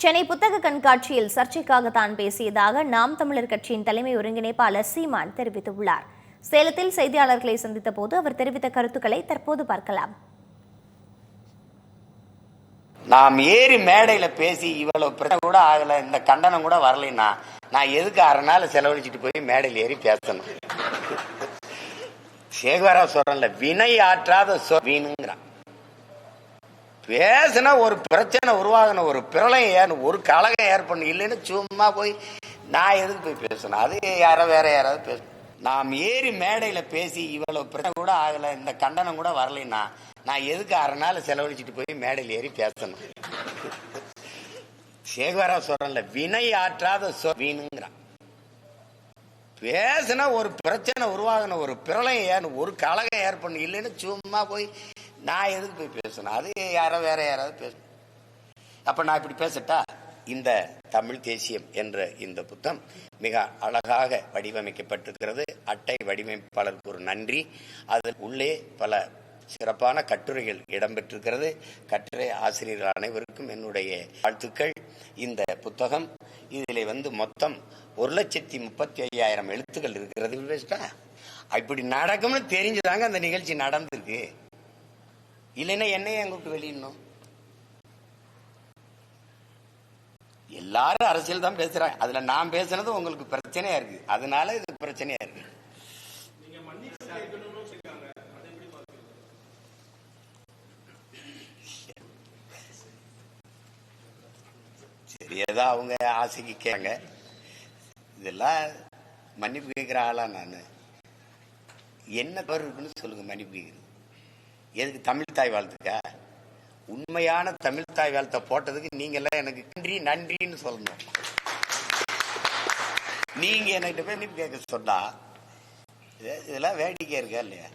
சென்னை புத்தக கண்காட்சியில் சர்ச்சைக்காக தான் பேசியதாக நாம் தமிழர் கட்சியின் தலைமை ஒருங்கிணைப்பாளர் சீமான் தெரிவித்துள்ளார். சேலத்தில் செய்தியாளர்களை சந்தித்த போது அவர் தெரிவித்த கருத்துக்களை தற்போது பார்க்கலாம். நாம் ஏறி மேடையில பேசி இவ்வளவு பிரச்சனை கூட ஆகல, இந்த கண்டனம் கூட வரலைன்னா நான் எதுக்கு அரை நாள் செலவழிச்சிட்டு போய் மேடையில் ஏறி பேசணும்? சேகரா சொல்றல, வினை ஆற்றாத வீணுங்கிறான். பேசினா ஒரு பிரச்சனை உருவாகணும், ஒரு பிரளயம் ஒரு கலகம் ஏற்படணும். இல்லைன்னு சும்மா போய் நான் எதுக்கு போய் பேசணும்? அது வேற யாராவது பேசணும். நாம் ஏறி மேடையில பேசி இவ்வளவு பிரச்சனை கூட ஆகல, இந்த கண்டனம் கூட வரலைன்னா நான் எதுக்கு அரை நாள் செலவழிச்சிட்டு போய் மேடையில் ஏறி பேசணும்? சேகரா சொல்றல, வினை ஆற்றாத வீணுங்கிறான். பேசினா ஒரு பிரச்சனை உருவாகணும், ஒரு பிரளயம் ஒரு கலகம் ஏற்படணும். இல்லைன்னு சும்மா போய் நான் எதுக்கு போய் பேசணும்? அது வேற யாராவது பேசணும். அப்ப நான் இப்படி பேசட்டா? இந்த தமிழ் தேசியம் என்ற இந்த புத்தகம் மிக அழகாக வடிவமைக்கப்பட்டிருக்கிறது. அட்டை வடிவமைப்பாளருக்கு ஒரு நன்றி. அதில் உள்ளே பல சிறப்பான கட்டுரைகள் இடம்பெற்றிருக்கிறது. கட்டுரை ஆசிரியர்கள் அனைவருக்கும் என்னுடைய வாழ்த்துக்கள். இந்த புத்தகம் இதில் மொத்தம் 1,35,500 எழுத்துக்கள் இருக்கிறது. இப்படி நடக்கும்னு தெரிஞ்சுதாங்க அந்த நிகழ்ச்சி நடந்திருக்கு. இல்லைன்னா என்னையே எங்களுக்கு வெளியிடணும். எல்லாரும் அரசியல் தான் பேசுறாங்க, அதுல நான் பேசுனது உங்களுக்கு பிரச்சனையா இருக்கு, அதனால இது பிரச்சனையா இருக்கு. சரி, ஏதோ அவங்க ஆசைக்கு கேங்க. இதெல்லாம் மன்னிப்பு கேட்கிற ஆளா நான்? என்ன தவறு இருக்குன்னு சொல்லுங்க. மன்னிப்பு கேட்குறது எதுக்கு? தமிழ் தாய் வாழ்த்துக்கா? உண்மையான தமிழ் தாய் வாழ்த்தை போட்டதுக்கு நீங்க எல்லாம் எனக்கு நன்றின்னு சொல்லணும். நீங்க என்கிட்ட போய் மன்னிப்பு கேட்க சொன்னா இதெல்லாம் வேடிக்கை இருக்கா இல்லையா?